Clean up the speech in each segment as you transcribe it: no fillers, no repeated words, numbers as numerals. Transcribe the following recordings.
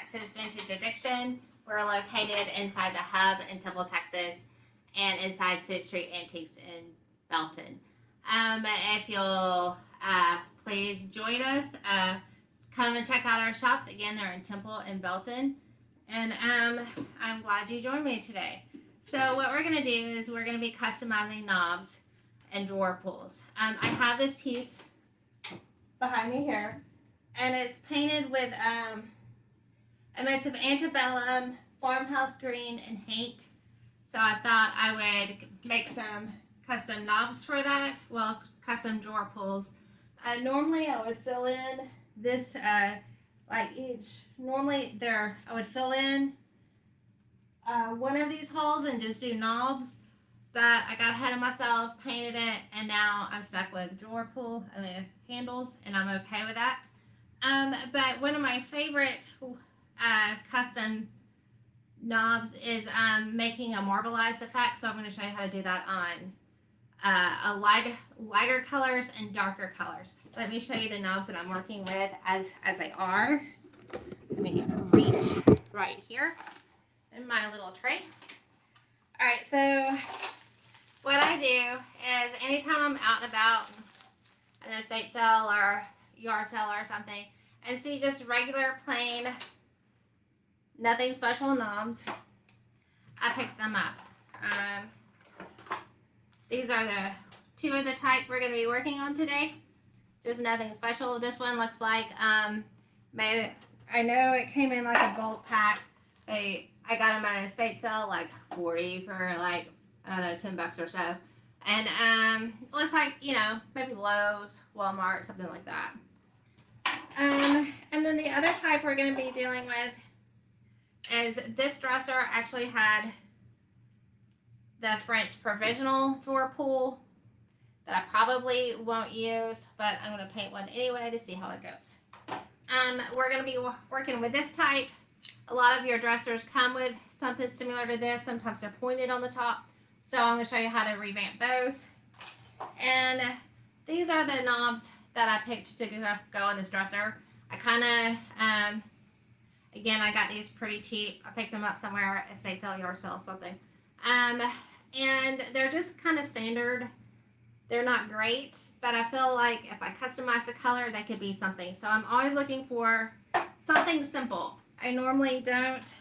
Texas Vintage Addiction. We're located inside the Hub in Temple, Texas, and inside 6th Street Antiques in Belton. If you'll please join us, come and check out our shops. Again, they're in Temple and Belton. And I'm glad you joined me today. So what we're going to do is we're going to be customizing knobs and drawer pulls. I have this piece behind me here, and it's painted with a mix of antebellum, farmhouse green, and haint. So I thought I would make some custom knobs for that. Well, custom drawer pulls. Normally I would fill in this like each. Normally I would fill in one of these holes and just do knobs. But I got ahead of myself, painted it, and now I'm stuck with drawer pull handles, and I'm okay with that. But one of my favorite custom knobs is making a marbleized effect. So I'm going to show you how to do that on lighter colors and darker colors. So let me show you the knobs that I'm working with as they are. Let me reach right here in my little tray. All right, so what I do is anytime I'm out and about at an estate sale or yard sale or something and see just regular plain nothing special knobs, I pick them up. These are the two of the type we're going to be working on today. Just nothing special. This one looks like I know it came in like a bulk pack. I got them at an estate sale like 40 for like, I don't know, $10 or so. And it looks like, maybe Lowe's, Walmart, something like that. And then the other type we're going to be dealing with is this dresser actually had the French provisional drawer pull that I probably won't use, but I'm going to paint one anyway to see how it goes. We're going to be working with this type. A lot of your dressers come with something similar to this. Sometimes they're pointed on the top. So I'm going to show you how to revamp those. And these are the knobs that I picked to go on this dresser. I kind of, again, I got these pretty cheap. I picked them up somewhere, estate sale, yard sale, something. And they're just kind of standard. They're not great, but I feel like if I customize the color, they could be something. So I'm always looking for something simple. I normally don't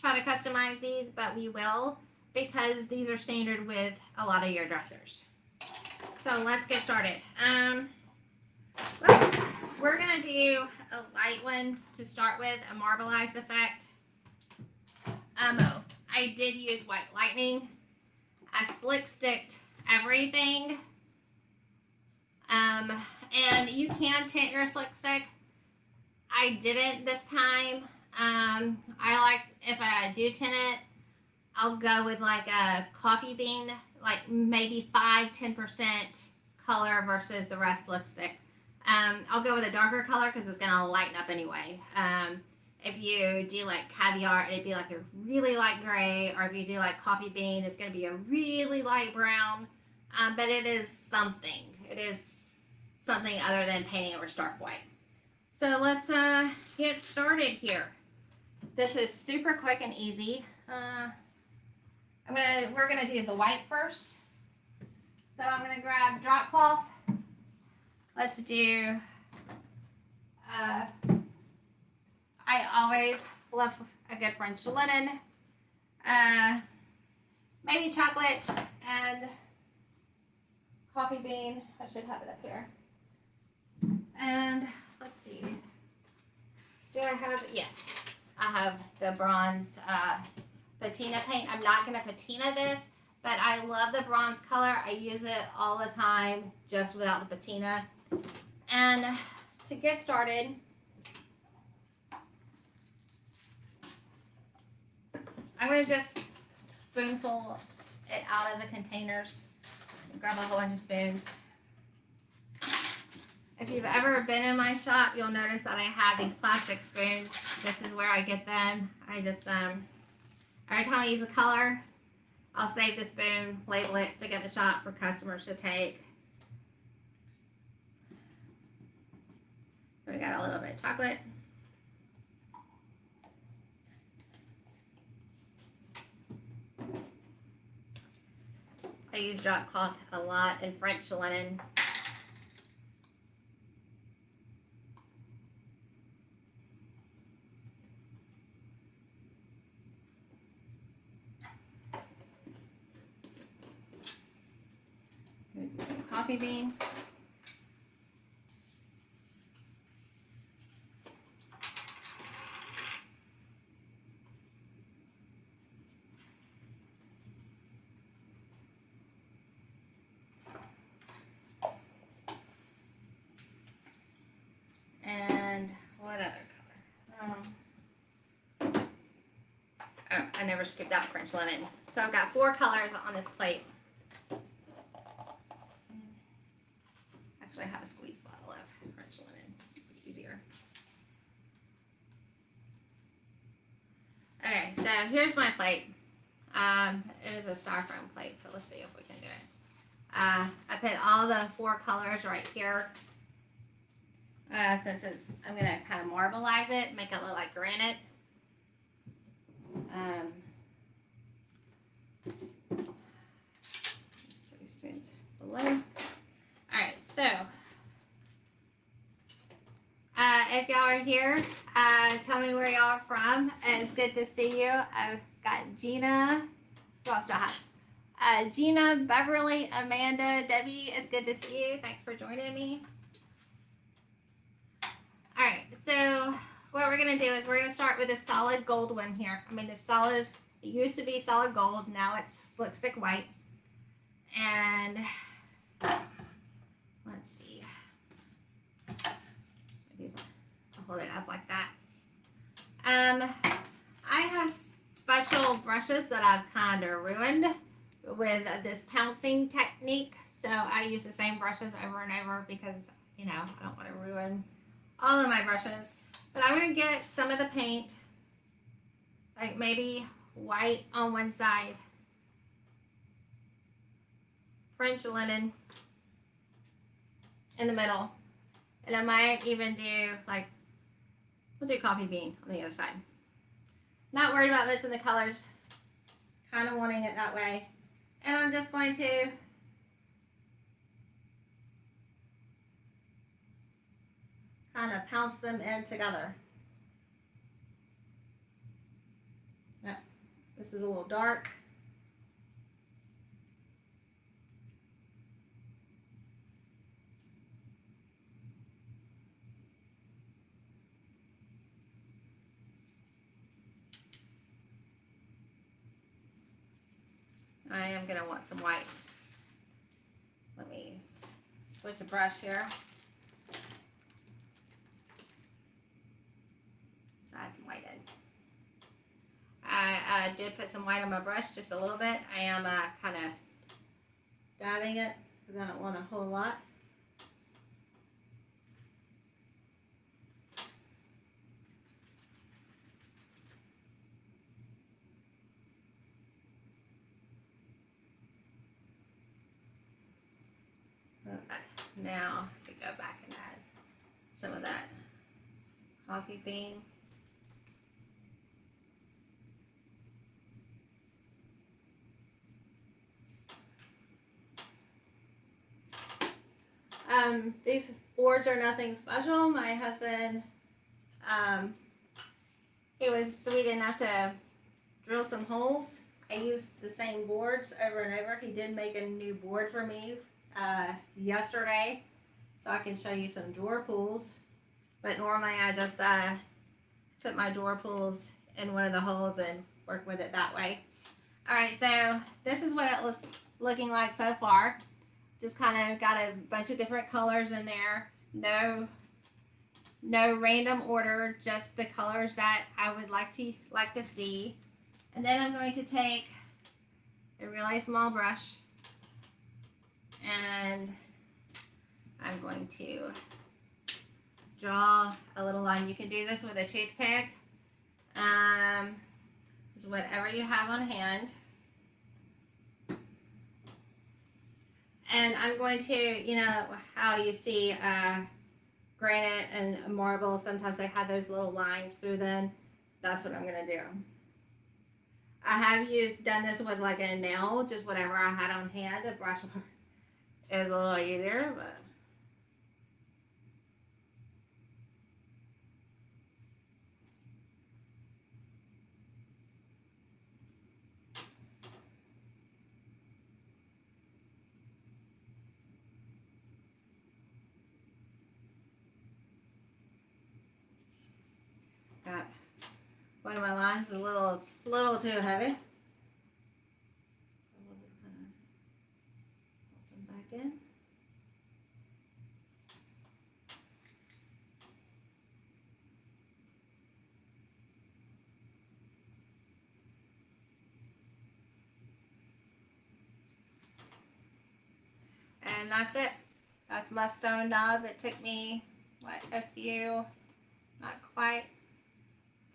try to customize these, but we will because these are standard with a lot of your dressers. So let's get started. We're going to do a light one to start with, a marbleized effect. I did use White Lightning. I slick sticked everything. And you can tint your slick stick. I didn't this time. I like, if I do tint it, I'll go with like a coffee bean, like maybe 5-10% color versus the rest slick stick. I'll go with a darker color because it's going to lighten up anyway. If you do like caviar, it'd be like a really light gray, or if you do like coffee bean, it's going to be a really light brown. But it is something. It is something other than painting over stark white. So let's get started here. This is super quick and easy. We're gonna do the white first. So I'm gonna grab drop cloth. Let's do. I always love a good French linen. Maybe chocolate and coffee bean. I should have it up here. And let's see. Do I have? Yes, I have the bronze patina paint. I'm not going to patina this, but I love the bronze color. I use it all the time just without the patina. And to get started, I'm going to just spoonful it out of the containers. Grab a whole bunch of spoons. If you've ever been in my shop, you'll notice that I have these plastic spoons. This is where I get them. I just, every time I use a color, I'll save the spoon, label it, stick it in the shop for customers to take. We got a little bit of chocolate. I use drop cloth a lot and French linen. I'm gonna do some coffee bean. And what other color? Oh, I never skipped out French linen. So I've got 4 colors on this plate. Actually, I have a squeeze bottle of French linen. Easier. Okay, so here's my plate. It is a styrofoam plate, so let's see if we can do it. I put all the 4 colors right here. Since I'm gonna kind of marbleize it, make it look like granite. Just 3 spoons below. All right, so if y'all are here, tell me where y'all are from. It's good to see you. I've got Gina. Who else do I have? Gina, Beverly, Amanda, Debbie. It's good to see you. Thanks for joining me. All right, so what we're gonna do is we're gonna start with this solid gold one here. I mean, this solid. It used to be solid gold. Now it's slick stick white. And let's see. Maybe I'll hold it up like that. I have special brushes that I've kind of ruined with this pouncing technique. So I use the same brushes over and over because, you know, I don't want to ruin all of my brushes. But I'm going to get some of the paint, like maybe white on one side, French linen in the middle, and I might even do we'll do coffee bean on the other side. Not worried about missing the colors, kind of wanting it that way. And I'm just going to kind of pounce them in together. Yeah, this is a little dark. I am going to want some white. Let me switch a brush here. Let's add some white in. I did put some white on my brush, just a little bit. I am kind of dabbing it because I don't want a whole lot. Now to go back and add some of that coffee bean. These boards are nothing special. My husband, he was sweet enough to drill some holes. I used the same boards over and over. He did make a new board for me yesterday, so I can show you some drawer pulls. But normally I just put my drawer pulls in one of the holes and work with it that way. All right, so this is what it was looking like so far. Just kind of got a bunch of different colors in there. No random order, just the colors that I would like to see. And then I'm going to take a really small brush and I'm going to draw a little line. You can do this with a toothpick, just whatever you have on hand. And I'm going to, you know, how you see granite and marble, sometimes they have those little lines through them. That's what I'm going to do. I have done this with like a nail, just whatever I had on hand. A brush is a little easier, but. Got one of my lines is a little too heavy. We'll just kind of put some back in. And that's it. That's my stone knob. It took me, not quite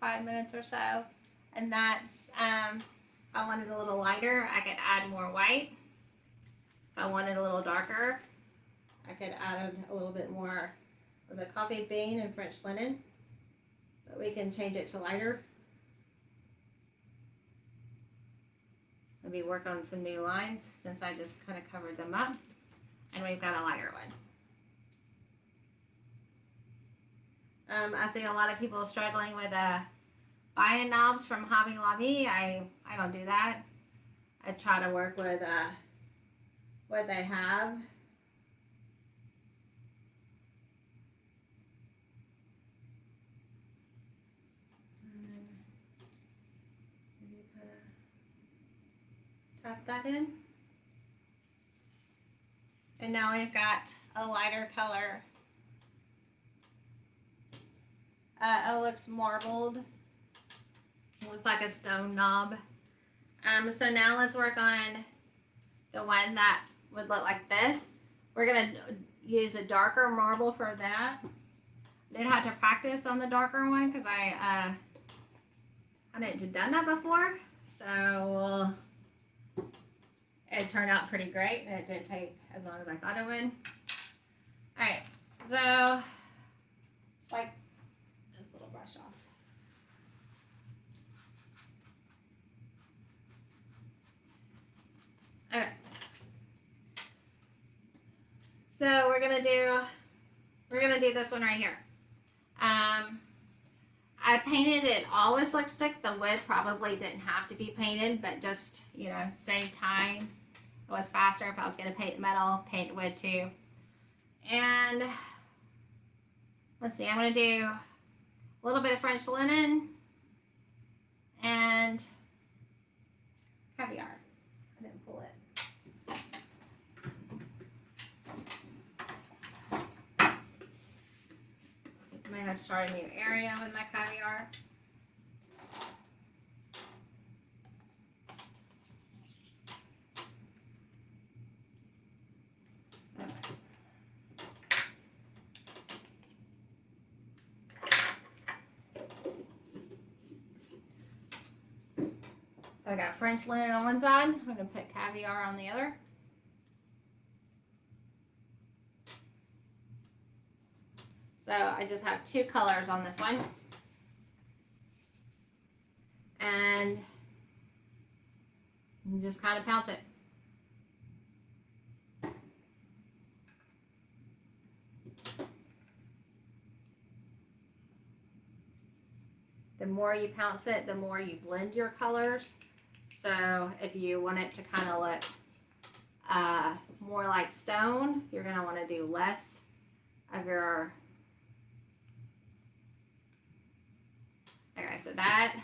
5 minutes or so. And that's, if I wanted a little lighter, I could add more white. If I wanted a little darker, I could add a little bit more of the coffee bean and French linen. But we can change it to lighter. Maybe work on some new lines since I just kind of covered them up. And we've got a lighter one. I see a lot of people struggling with buying knobs from Hobby Lobby. I don't do that. I try to work with what they have. Maybe kind of tap that in. And now we've got a lighter color. It looks marbled. It looks like a stone knob. So now let's work on the one that would look like this. We're gonna use a darker marble for that. I did have to practice on the darker one because I hadn't done that before. So it turned out pretty great, and it didn't take as long as I thought it would. All right, so let's wipe this little brush off. Okay. So we're gonna do this one right here. I painted it all with Slick Stick. The wood probably didn't have to be painted, but just, save time. It was faster if I was going to paint metal, paint wood too. And let's see, I'm going to do a little bit of French linen and caviar. I didn't pull it. I might have to start a new area with my caviar. So I got French linen on one side. I'm going to put caviar on the other. So I just have two colors on this one. And you just kind of pounce it. The more you pounce it, the more you blend your colors. So if you want it to kind of look more like stone, you're going to want to do less of your... Okay, so that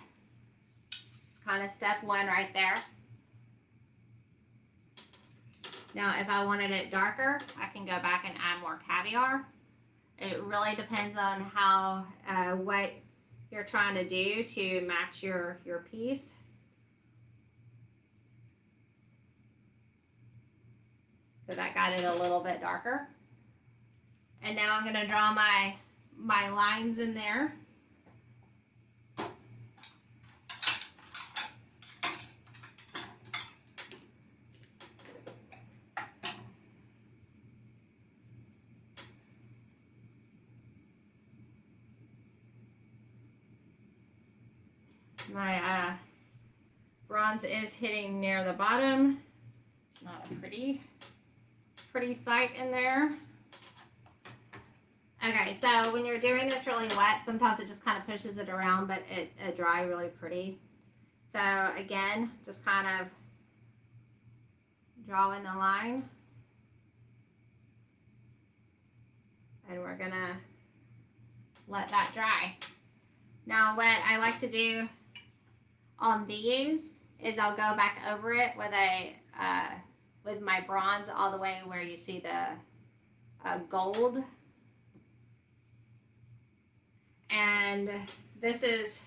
is kind of step one right there. Now, if I wanted it darker, I can go back and add more caviar. It really depends on how what you're trying to do to match your piece. So that got it a little bit darker. And now I'm going to draw my lines in there. My bronze is hitting near the bottom. It's not a pretty sight in there. Okay, so when you're doing this really wet, sometimes it just kind of pushes it around, but it dry really pretty. So again, just kind of draw in the line. And we're gonna let that dry. Now what I like to do on these is I'll go back over it with my bronze all the way where you see the gold. And this is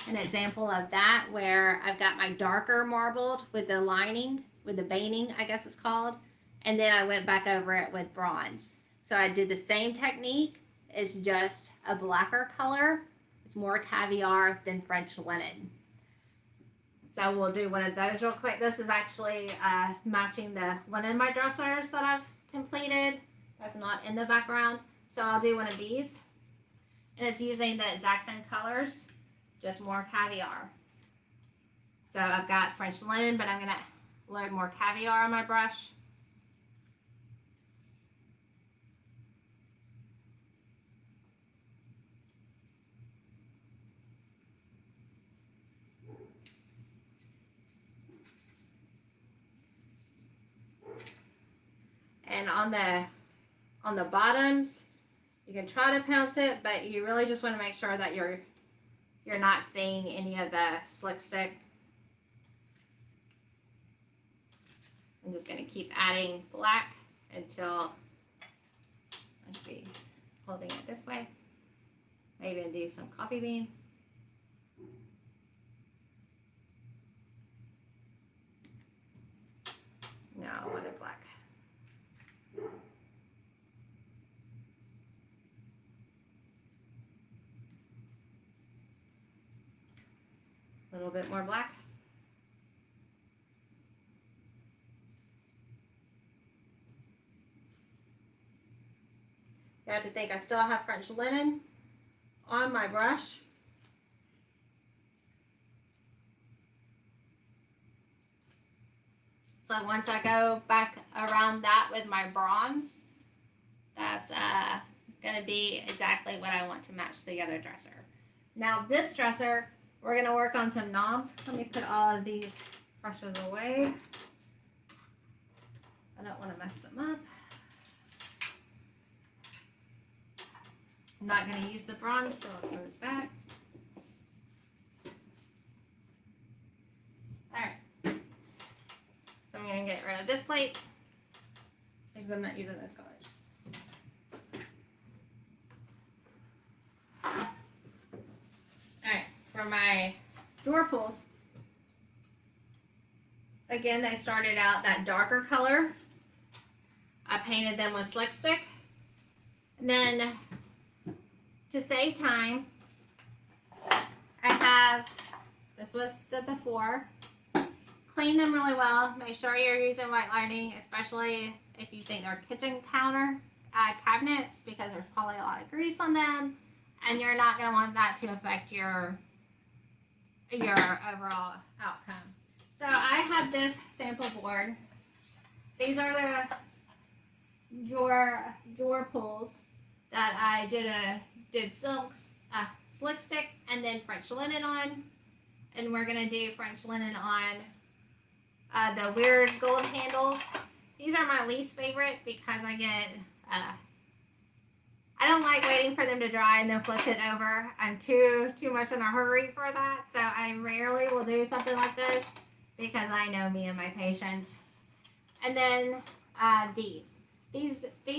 an example of that, where I've got my darker marbled with the lining, with the veining, I guess it's called, and then I went back over it with bronze. So I did the same technique, it's just a blacker color. It's more caviar than French linen. So we'll do one of those real quick. This is actually matching one of my dressers that I've completed. That's not in the background. So I'll do one of these. And it's using the exact same colors, just more caviar. So I've got French linen, but I'm gonna load more caviar on my brush. And on the bottoms, you can try to pounce it, but you really just want to make sure that you're not seeing any of the slick stick. I'm just going to keep adding black until I should be holding it this way. Maybe even do some coffee bean. No, I wanted black. A little bit more black. You have to think I still have French linen on my brush. So once I go back around that with my bronze, that's gonna be exactly what I want to match the other dresser. Now this dresser, we're gonna work on some knobs. Let me put all of these brushes away. I don't want to mess them up. I'm not going to use the bronze, so I'll close that. Alright. So I'm going to get rid of this plate because I'm not using those colors. Alright, for my drawer pulls, again, they started out that darker color. I painted them with Slick Stick. And then, to save time, I have, this was the before, clean them really well. Make sure you're using white lining, especially if you think they're kitchen counter cabinets, because there's probably a lot of grease on them, and you're not going to want that to affect your overall outcome. So I have this sample board. These are the drawer pulls that I did Slick Stick and then French linen on, and we're gonna do French linen on the weird gold handles. These are my least favorite because I don't like waiting for them to dry and then flip it over. I'm too much in a hurry for that, so I rarely will do something like this because I know me and my patience. And then these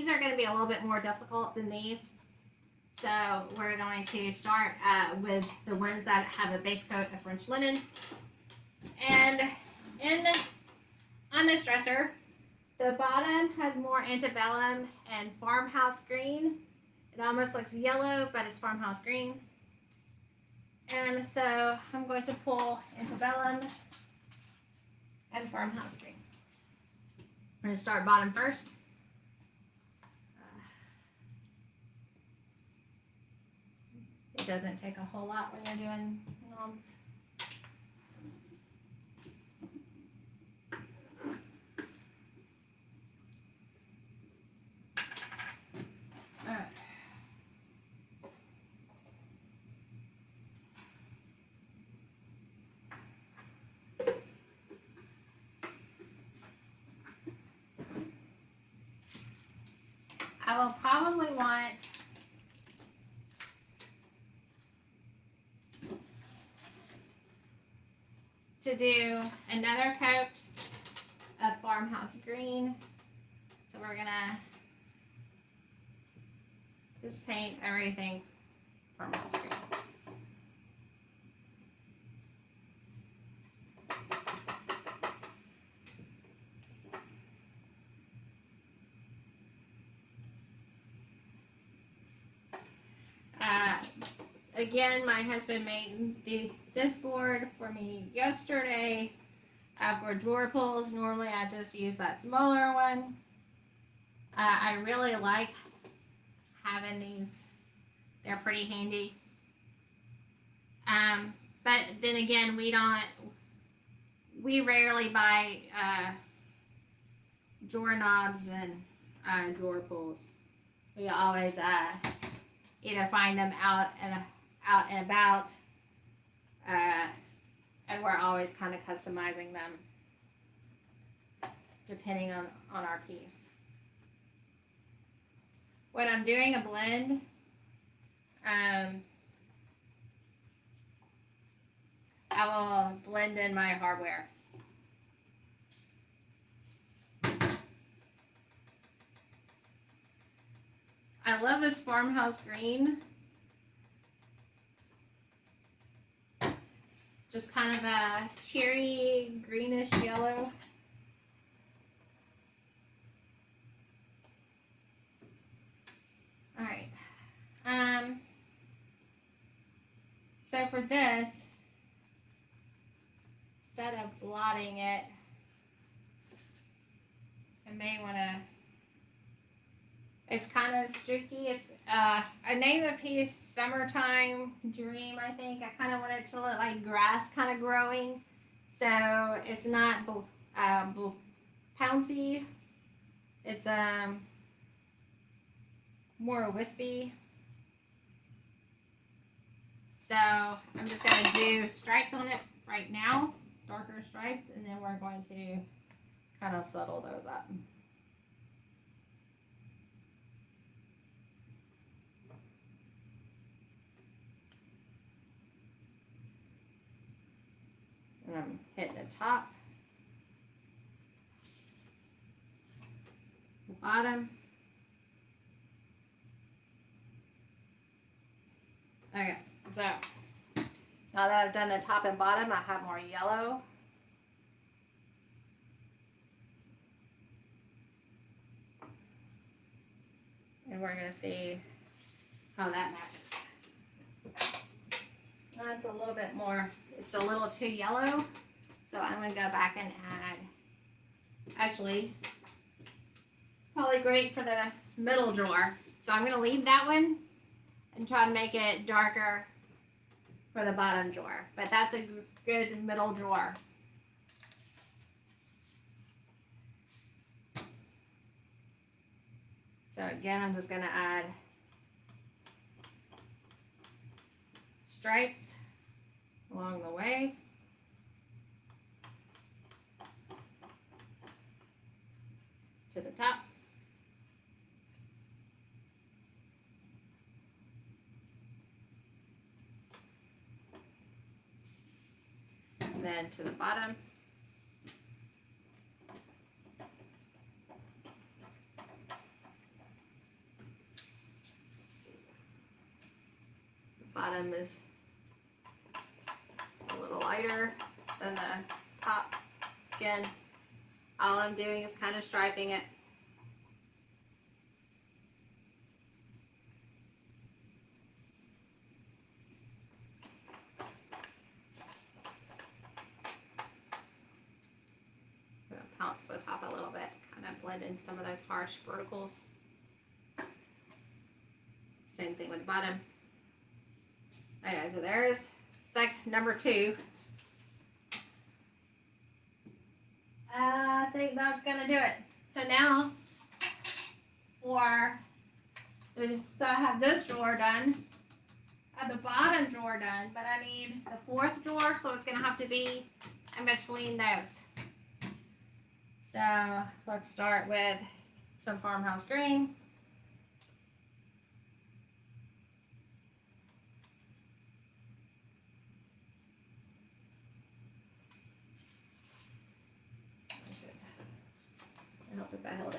are going to be a little bit more difficult than these. So we're going to start with the ones that have a base coat of French linen. And on this dresser, the bottom has more antebellum and farmhouse green. It almost looks yellow, but it's farmhouse green. And so I'm going to pull antebellum and farmhouse green. I'm going to start bottom first. It doesn't take a whole lot when you're doing knobs. I will probably want to do another coat of farmhouse green. So we're gonna just paint everything farmhouse green. Again, my husband made this board for me yesterday for drawer pulls. Normally I just use that smaller one. I really like having these. They're pretty handy. But then again, we rarely buy drawer knobs and drawer pulls. We always either find them out and about, and we're always kind of customizing them depending on our piece. When I'm doing a blend, I will blend in my hardware. I love this farmhouse green. Just kind of a cherry greenish yellow. All right. So for this, instead of blotting it, I may want to. It's kind of streaky. It's I named the piece "Summertime Dream." I think I kind of want it to look like grass, kind of growing, so it's not pouncy. It's more wispy. So I'm just gonna do stripes on it right now, darker stripes, and then we're going to kind of settle those up. And I'm hitting the top, the bottom. Okay, so now that I've done the top and bottom, I have more yellow. And we're gonna see how that matches. That's a little bit more, it's a little too yellow. So I'm gonna go back and add, actually, it's probably great for the middle drawer. So I'm gonna leave that one and try to make it darker for the bottom drawer. But that's a good middle drawer. So again, I'm just gonna add stripes along the way. To the top. And then to the bottom. The bottom is a little lighter than the top. Again, all I'm doing is kind of striping it. Pounce the top a little bit, kind of blend in some of those harsh verticals. Same thing with the bottom. Okay, so there's number 2. I think that's gonna do it. So now so I have this drawer done. I have the bottom drawer done, but I need the 4th drawer, so it's gonna have to be in between those. So let's start with some farmhouse green.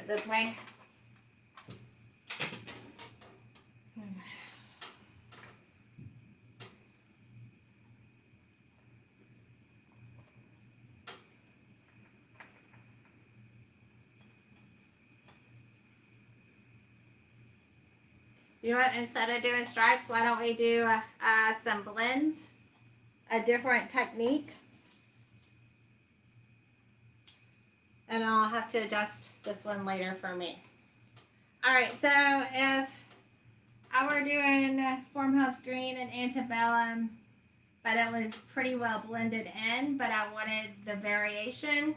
this way. You know what? Instead of doing stripes, why don't we do some blends? A different technique. And I'll have to adjust this one later for me. All right, so if I were doing farmhouse green and antebellum, but it was pretty well blended in, but I wanted the variation,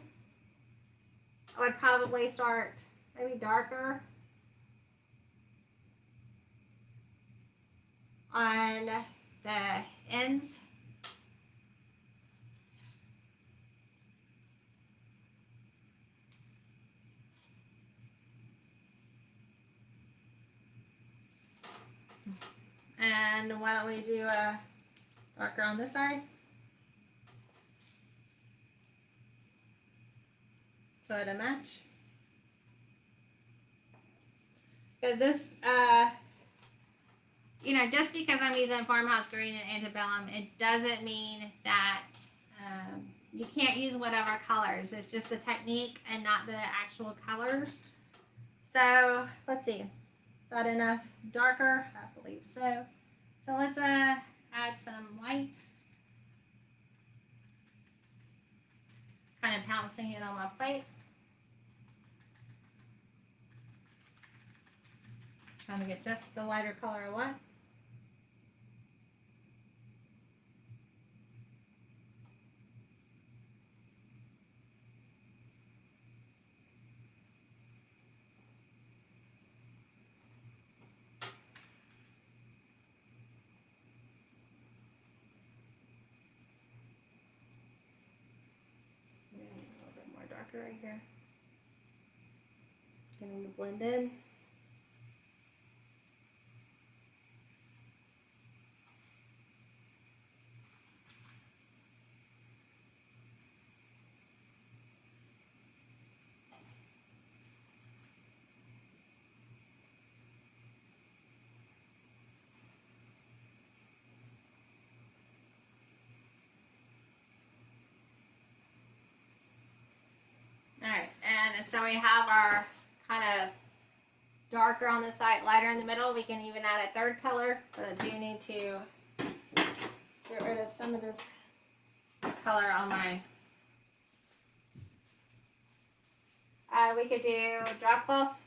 I would probably start maybe darker on the ends. And why don't we do a darker on this side? So it'll match. But this, you know, just because I'm using farmhouse green and antebellum, it doesn't mean that you can't use whatever colors. It's just the technique and not the actual colors. So let's see. Is that enough darker? I believe so. So let's add some white. Kind of pouncing it on my plate. Trying to get just the lighter color I want. Right here. Getting to blend in. Alright, and so we have our kind of darker on the side, lighter in the middle. We can even add a third color, but I do need to get rid of some of this color on my... we could do drop cloth.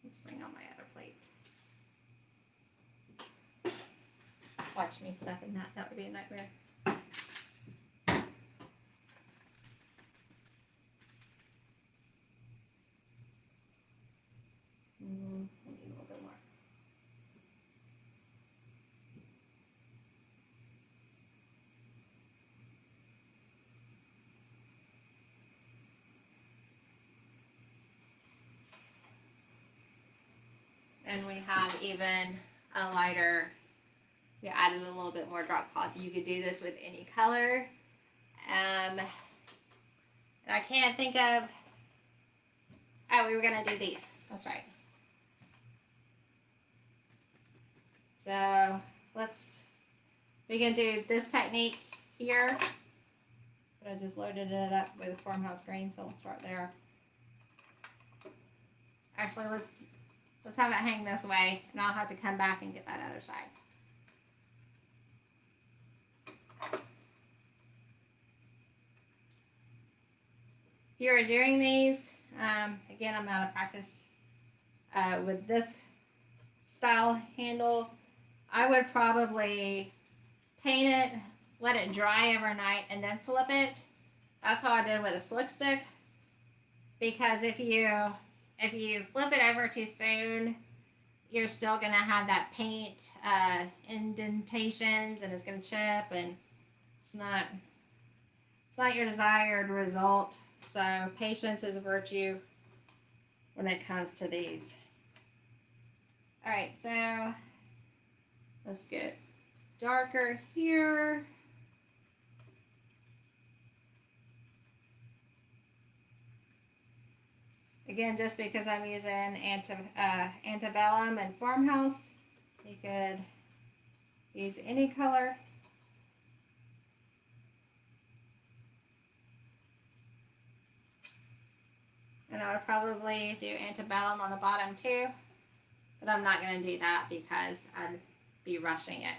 Let's bring on my other plate. Watch me stuffing that. That would be a nightmare. And we have even a lighter, we added a little bit more drop cloth. You could do this with any color. And I can't think of, oh, we were gonna do these, that's right. So we can do this technique here. But I just loaded it up with farmhouse green, so we'll start there. Actually, let's have it hang this way, and I'll have to come back and get that other side. If you're doing these, again, I'm out of practice with this style handle. I would probably paint it, let it dry overnight, and then flip it. That's how I did with a slick stick. Because if you flip it over too soon, you're still gonna have that paint indentations, and it's gonna chip, and it's not your desired result. So patience is a virtue when it comes to these. All right, so let's get darker here. Again, just because I'm using Antebellum and Farmhouse, you could use any color. And I would probably do Antebellum on the bottom too, but I'm not going to do that because I'd be rushing it.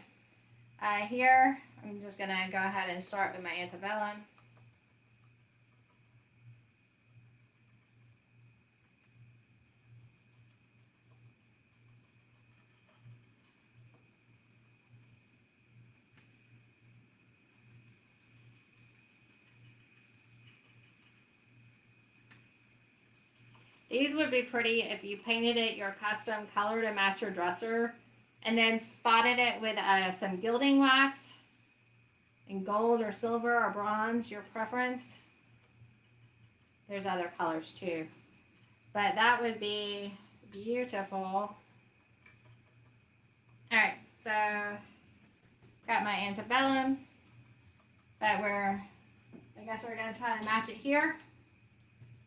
Here, I'm just going to go ahead and start with my Antebellum. These would be pretty if you painted it your custom color to match your dresser and then spotted it with some gilding wax in gold or silver or bronze, your preference. There's other colors too, but that would be beautiful. All right, so got my Antebellum, but I guess we're gonna try to match it here.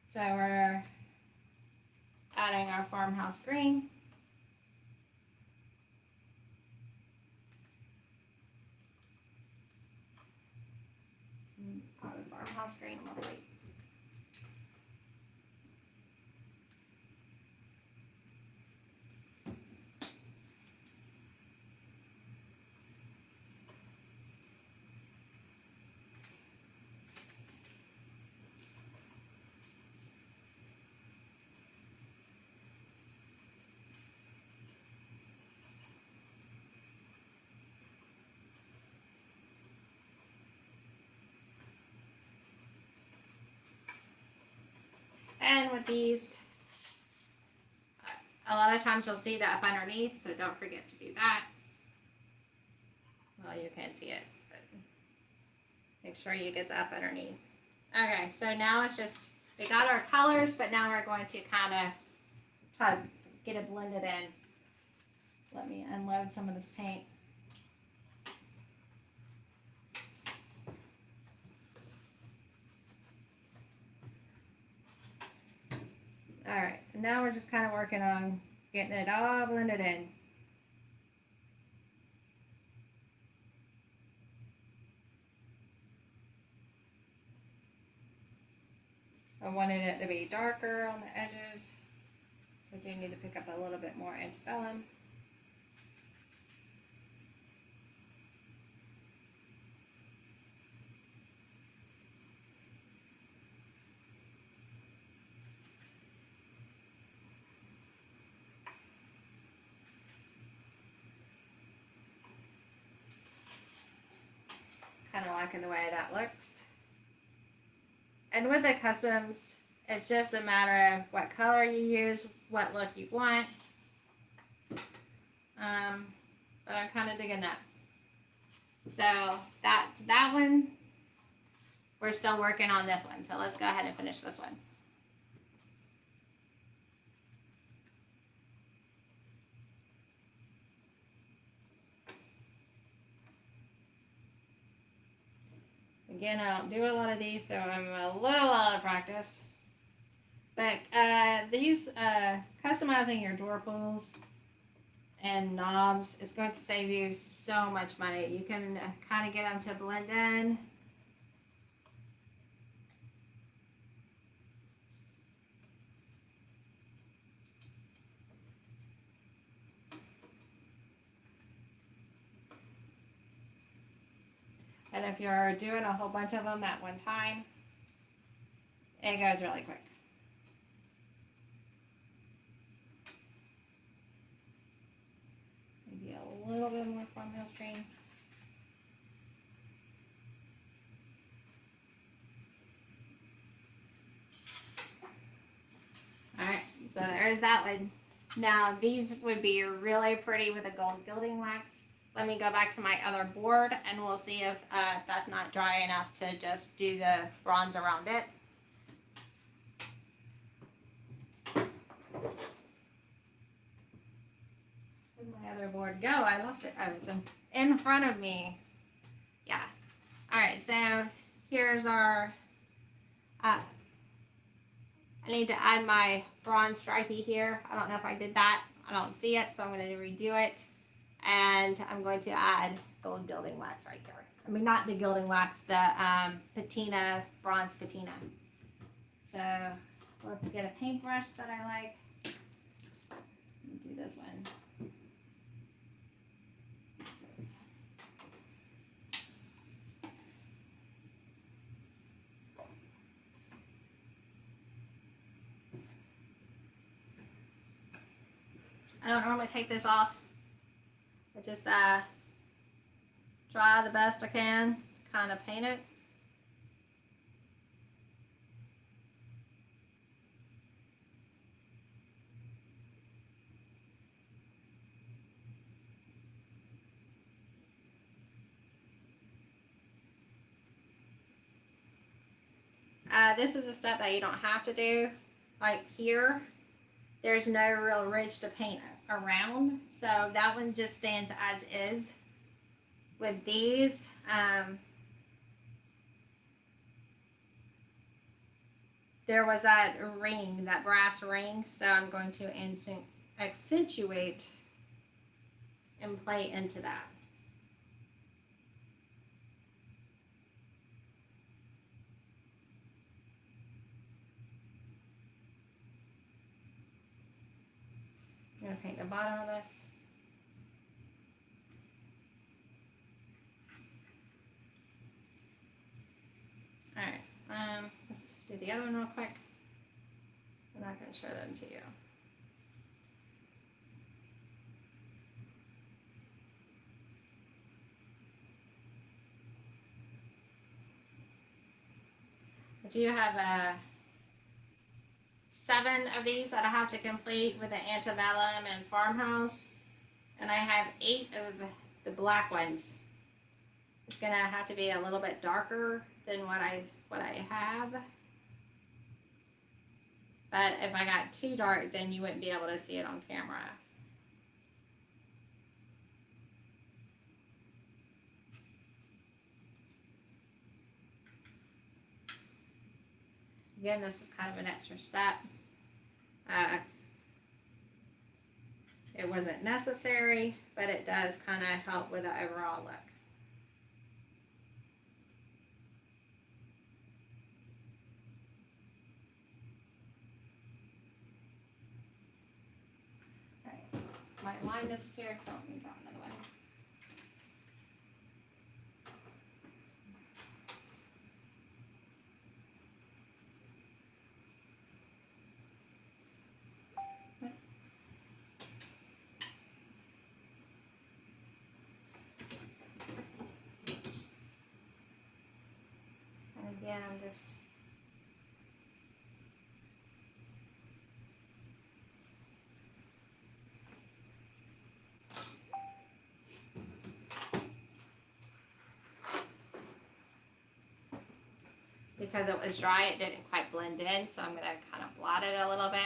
So we're adding our Farmhouse green. Farmhouse green, lovely. And with these, a lot of times you'll see that up underneath, so don't forget to do that. Well, you can't see it, but make sure you get that up underneath. Okay, so now it's just, we got our colors, but now we're going to kind of try to get it blended in. Let me unload some of this paint. All right, now we're just kind of working on getting it all blended in. I wanted it to be darker on the edges, so I do need to pick up a little bit more Antebellum. Kind of liking the way that looks. And with the customs, it's just a matter of what color you use, what look you want. But I'm kind of digging that. So that's that one. We're still working on this one, so let's go ahead and finish this one. Again, I don't do a lot of these, so I'm a little out of practice. But these customizing your drawer pulls and knobs is going to save you so much money. You can kind of get them to blend in. And if you're doing a whole bunch of them at one time, it goes really quick. Maybe a little bit more Farmhouse green. Alright, so there's that one. Now these would be really pretty with a gold gilding wax. Let me go back to my other board and we'll see if that's not dry enough to just do the bronze around it. Where'd my other board go? I lost it. Oh, it's in front of me. Yeah. Alright, so here's our I need to add my bronze stripey here. I don't know if I did that. I don't see it, so I'm going to redo it. And I'm going to add gold gilding wax right there. I mean, not the gilding wax, the patina, bronze patina. So let's get a paintbrush that I like. Let me do this one. I don't normally take this off. I just try the best I can to kind of paint it. This is a step that you don't have to do. Like here, there's no real ridge to paint around, so that one just stands as is. With these, there was that ring, that brass ring, so I'm going to accentuate and play into that. I'm going to paint the bottom of this. Alright, let's do the other one real quick. I'm not going to show them to you. I do have 7 of these that I have to complete with the antebellum and farmhouse, and I have 8 of the black ones. It's gonna have to be a little bit darker than what I have, but if I got too dark, then you wouldn't be able to see it on camera. Again, this is kind of an extra step. It wasn't necessary, but it does kind of help with the overall look. Alright, my line disappeared, so let me draw another one. Again, I'm just because it was dry, it didn't quite blend in, so I'm going to kind of blot it a little bit.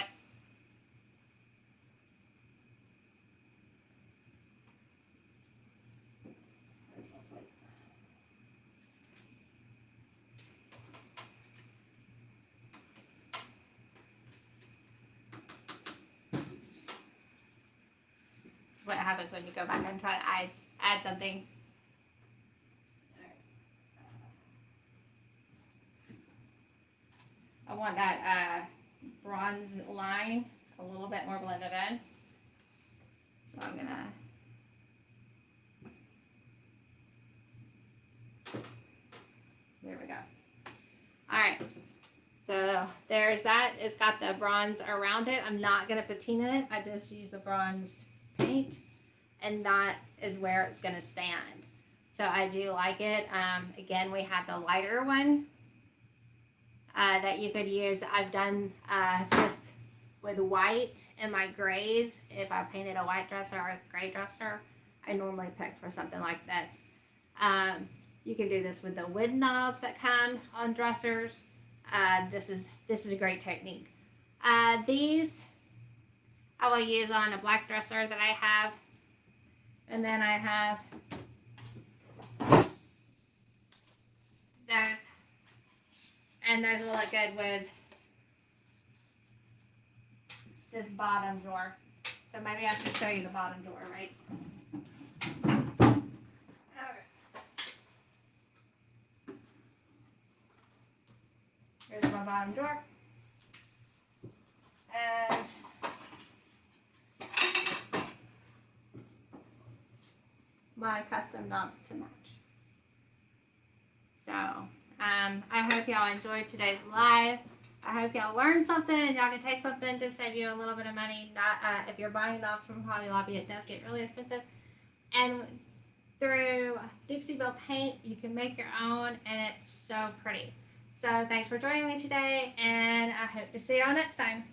This is what happens when you go back and try to add something. I want that bronze line a little bit more blended in. So I'm gonna there we go. Alright. So there's that. It's got the bronze around it. I'm not gonna patina it. I just use the bronze paint, and that is where it's gonna stand. So I do like it. Again, we have the lighter one that you could use. I've done this with white and my grays. If I painted a white dresser or a gray dresser, I normally pick for something like this. You can do this with the wood knobs that come on dressers. This is a great technique. These I will use on a black dresser that I have, and then I have those, and those will look good with this bottom drawer. So maybe I should show you the bottom drawer, right? Here's my bottom drawer. And my custom knobs to match. So, I hope y'all enjoyed today's live. I hope y'all learned something and y'all can take something to save you a little bit of money. Not if you're buying knobs from Hobby Lobby, it does get really expensive. And through Dixie Belle Paint, you can make your own, and it's so pretty. So thanks for joining me today, and I hope to see y'all next time.